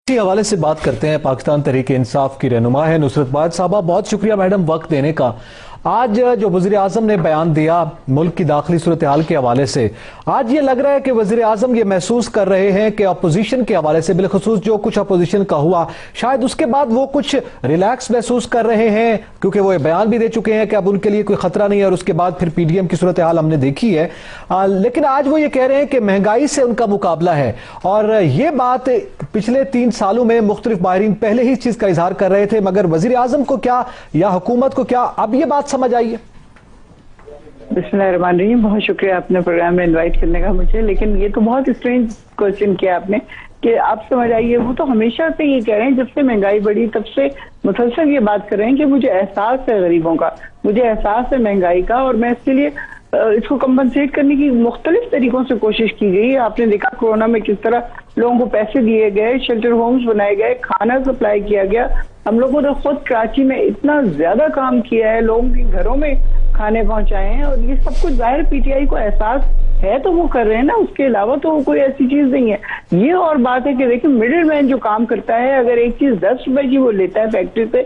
इसी हवाले से बात करते हैं। पाकिस्तान तहरीक इंसाफ की रहनुमा है नुसरत वाहिद साहबा। बहुत शुक्रिया मैडम वक्त देने का। आज जो वज़ीर आज़म ने बयान दिया मुल्क की दाखिली सूरत हाल के हवाले से, आज ये लग रहा है कि वज़ीर आज़म ये महसूस कर रहे हैं कि अपोजिशन के हवाले से, बिलखुसूस जो कुछ अपोजिशन का हुआ, शायद उसके बाद वो कुछ रिलैक्स महसूस कर रहे हैं, क्योंकि वो ये बयान भी दे चुके हैं कि अब उनके लिए कोई खतरा नहीं है। और उसके बाद फिर पीडीएम की सूरत हाल हमने देखी है। लेकिन आज वो ये कह रहे हैं कि महंगाई से उनका मुकाबला है। और ये बात पिछले 3 सालों में मुख्तलिफ माहिरीन पहले ही इस चीज का इजहार कर रहे थे, मगर वज़ीर आज़म को क्या या हुकूमत को क्या अब ये बात समझ आई है? बिस्मिल्लाहिर्रहमानिर्रहीम। बहुत शुक्रिया आपने प्रोग्राम में इनवाइट करने का मुझे। लेकिन ये तो बहुत स्ट्रेंज क्वेश्चन किया आपने कि आप समझ आइए। वो तो हमेशा से ये कह रहे हैं, जब से महंगाई बढ़ी तब से मुसलसल ये बात कर रहे हैं कि मुझे एहसास है गरीबों का, मुझे एहसास है महंगाई का, और मैं इसके लिए इसको कंपनसेट करने की मुख्तलिफ तरीकों से कोशिश की गई। आपने देखा कोरोना में किस तरह लोगों को पैसे दिए गए, शेल्टर होम्स बनाए गए, खाना सप्लाई किया गया। हम लोगों ने खुद कराची में इतना ज्यादा काम किया है, लोगों के घरों में खाने पहुंचाए हैं, और ये सब कुछ जाहिर पीटीआई को एहसास है तो वो कर रहे हैं ना। उसके अलावा तो कोई ऐसी चीज नहीं है। ये और बात है कि देखिए मिडिल मैन जो काम करता है, अगर एक चीज 10 रुपए की वो लेता है फैक्ट्री से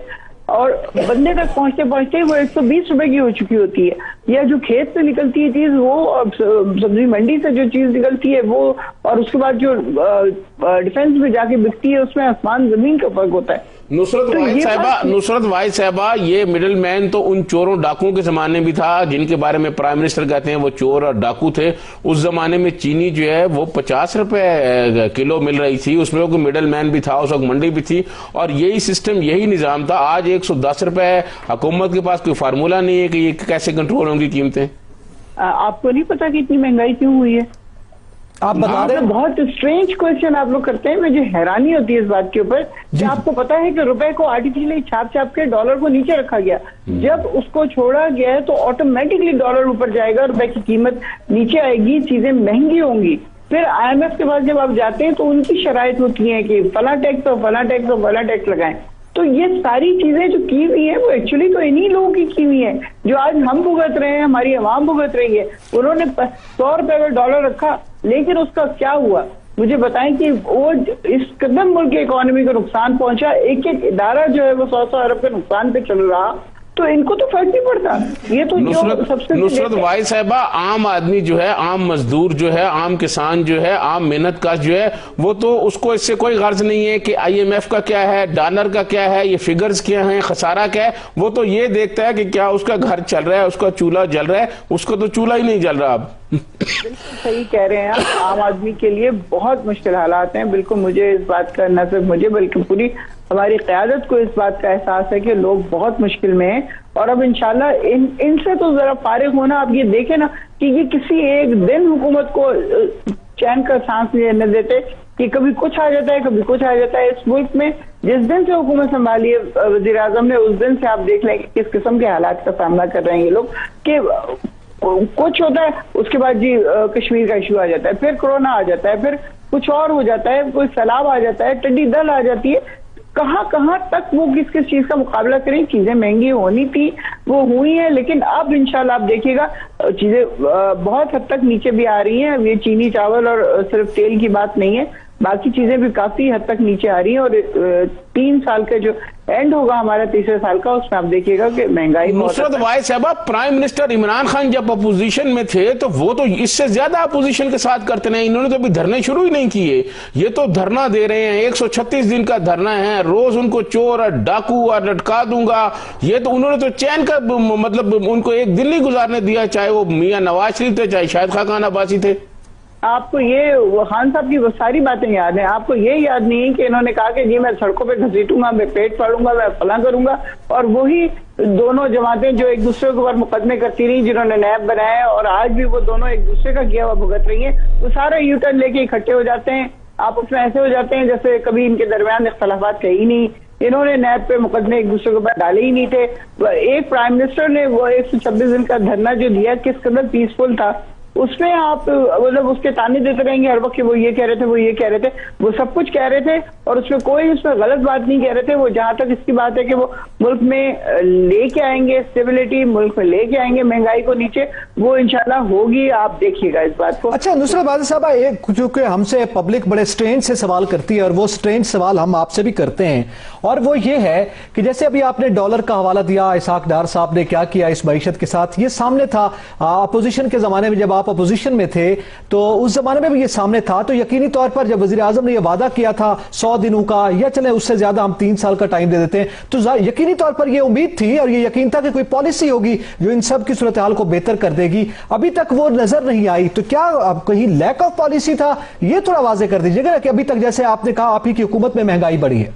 और बंदे तक पहुंचते पहुंचते वो 120 रुपए की हो चुकी होती है, या जो खेत से निकलती है चीज वो, सब्जी मंडी से जो चीज निकलती है वो, और उसके बाद जो डिफेंस में जाके बिकती है, उसमें आसमान जमीन का फर्क होता है। नुसरत वाहिद साहबा, ये मिडिल मैन तो उन चोरों डाकुओं के जमाने भी था जिनके बारे में प्राइम मिनिस्टर कहते हैं वो चोर और डाकू थे। उस जमाने में चीनी जो है वो 50 रुपए किलो मिल रही थी, उसमें कोई मिडिल मैन भी था, उस वक्त मंडी भी थी, और यही सिस्टम यही निजाम था। आज 110 रुपए है। हुकूमत के पास कोई फार्मूला नहीं है कि ये कैसे कंट्रोल होंगी कीमतें। आपको नहीं पता कि इतनी महंगाई क्यों हुई है? आप बता दें। बहुत स्ट्रेंज क्वेश्चन आप लोग करते हैं। मुझे हैरानी होती है इस बात के ऊपर कि आपको पता है कि रुपए को आर्टिफिशियली छाप छाप के डॉलर को नीचे रखा गया। जब उसको छोड़ा गया है तो ऑटोमेटिकली डॉलर ऊपर जाएगा, रुपए की कीमत नीचे आएगी, चीजें महंगी होंगी। फिर IMF के पास जब आप जाते हैं तो उनकी शराइत होती है कि फला टैक्स और फला टैक्स और फला टैक्स लगाएं। तो ये सारी चीजें जो की हुई है वो एक्चुअली तो इन्हीं लोगों की हुई है, जो आज हम भुगत रहे हैं, हमारी आवाम भुगत रही है। उन्होंने 100 रुपए का डॉलर रखा, लेकिन उसका क्या हुआ मुझे बताएं कि वो इस कदम मुल्क की इकोनॉमी को नुकसान पहुंचा। एक एक इदारा जो है वो 100 अरब के नुकसान पे चल रहा, तो इनको तो फर्क नहीं पड़ता। ये तो नुसरत वाहिद साहबा, आम आदमी जो है, आम मजदूर जो है, आम किसान जो है, आम मेहनत का जो है, वो तो उसको इससे कोई गर्ज नहीं है कि IMF का क्या है, डॉलर का क्या है, ये फिगर्स क्या है, खसारा क्या है। वो तो ये देखता है कि क्या उसका घर चल रहा है, उसका चूल्हा जल रहा है। उसको तो चूल्हा ही नहीं जल रहा अब। बिल्कुल सही कह रहे हैं आप। आम आदमी के लिए बहुत मुश्किल हालात हैं। बिल्कुल मुझे इस बात का, न सिर्फ मुझे बल्कि पूरी हमारी क़यादत को इस बात का एहसास है कि लोग बहुत मुश्किल में हैं। और अब इंशाल्लाह इनसे तो जरा फारिग होना। आप ये देखें ना कि ये किसी एक दिन हुकूमत को चैन का सांस लेने देते कि कभी कुछ आ जाता है, कभी कुछ आ जाता है। इस मुल्क में जिस दिन से हुकूमत संभाली है वज़ीर आज़म ने, उस दिन से आप देख लें किस किस्म के हालात का सामना कर रहे हैं ये लोग। कि कुछ होता है, उसके बाद जी कश्मीर का इशू आ जाता है, फिर कोरोना आ जाता है, फिर कुछ और हो जाता है, कोई सैलाब आ जाता है, टिड्डी दल आ जाती है। कहां तक वो किस किस चीज का मुकाबला करें। चीजें महंगी होनी थी, वो हुई है, लेकिन अब इंशाल्लाह आप देखिएगा चीजें बहुत हद तक नीचे भी आ रही हैं। ये चीनी चावल और सिर्फ तेल की बात नहीं है, बाकी चीजें भी काफी हद तक नीचे आ रही हैं। और 3 साल का जो एंड होगा हमारा तीसरे साल का, उसमें आप देखिएगा कि महंगाई। नुसरत वाहिद साहबा, प्राइम मिनिस्टर इमरान खान जब अपोजिशन में थे तो वो तो इससे ज्यादा अपोजिशन के साथ करते नहीं। इन्होंने तो अभी धरने शुरू ही नहीं किए। ये तो धरना दे रहे हैं, 136 दिन का धरना है, रोज उनको चोर और डाकू और लटका दूंगा। ये तो उन्होंने तो चैन का मतलब उनको एक दिन नहीं गुजारने दिया, चाहे वो मियां नवाज शरीफ थे, चाहे शाहिद खान अब्बासी थे। आपको ये खान साहब की वो सारी बातें याद हैं? आपको ये याद नहीं है कि इन्होंने कहा कि जी मैं सड़कों पे घसीटूंगा, मैं पेट फाड़ूंगा, मैं फला करूंगा। और वही दोनों जमातें जो एक दूसरे के ऊपर मुकदमे करती रही, जिन्होंने नैब बनाया, और आज भी वो दोनों एक दूसरे का किया हुआ भुगत रही हैं। वो सारे यूटर्न लेके इकट्ठे हो जाते हैं, आपस में ऐसे हो जाते हैं जैसे कभी इनके दरमियान इख्तलाफात थे ही नहीं। इन्होंने नैब पे मुकदमे एक दूसरे के ऊपर डाले ही नहीं थे। एक प्राइम मिनिस्टर ने वो 126 दिन का धरना जो दिया किस कदर पीसफुल था, उसमें आप मतलब उसके ताने देते रहेंगे हर वक्त कि वो ये कह रहे थे, वो ये कह रहे थे, वो सब कुछ कह रहे थे और उसमें कोई उसमें गलत बात नहीं कह रहे थे। वो जहां तक इसकी बात है कि वो मुल्क में लेके आएंगे स्टेबिलिटी, मुल्क में लेके आएंगे महंगाई को नीचे, वो इंशाल्लाह होगी, आप देखिएगा इस बात को। अच्छा नुसरत वादे साहब, एक चूंकि हमसे पब्लिक बड़े स्ट्रेंज से सवाल करती है और वो स्ट्रेंज सवाल हम आपसे भी करते हैं, और वो ये है कि जैसे अभी आपने डॉलर का हवाला दिया, इसाक डार साहब ने क्या किया इस मईशत के साथ, ये सामने था अपोजिशन के जमाने में, जब आप अपोजिशन में थे तो उस जमाने में भी ये सामने था। तो यकीनी तौर पर जब वजीर आजम ने यह वादा किया था 100 दिनों का, या चले उससे ज्यादा हम 3 साल का टाइम दे देते हैं, तो यकीनी तौर पर यह उम्मीद थी और ये यकीन था कि कोई पॉलिसी होगी जो इन सब की सूरत हाल को बेहतर कर देगी। अभी तक वो नजर नहीं आई, तो क्या अब कहीं लैक ऑफ पॉलिसी था? ये थोड़ा वाजे कर दीजिएगा कि अभी तक जैसे आपने कहा आप ही की हुकूमत में महंगाई बढ़ी है।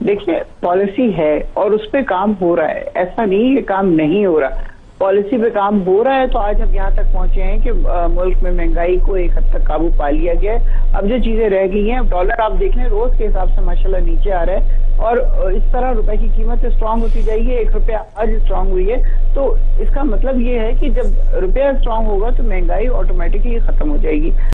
देखिए, पॉलिसी है और उस पर काम हो रहा है, ऐसा नहीं है काम नहीं हो रहा, पॉलिसी पे काम हो रहा है। तो आज हम यहाँ तक पहुंचे हैं कि मुल्क में महंगाई को एक हद तक काबू पा लिया गया है। अब जो चीजें रह गई हैं, डॉलर आप देख लें रोज के हिसाब से माशाल्लाह नीचे आ रहा है और इस तरह रुपए की कीमत स्ट्रांग होती जाएगी। 1 रुपया आज स्ट्रांग हुई है, तो इसका मतलब ये है कि जब रुपया स्ट्रांग होगा तो महंगाई ऑटोमेटिकली खत्म हो जाएगी।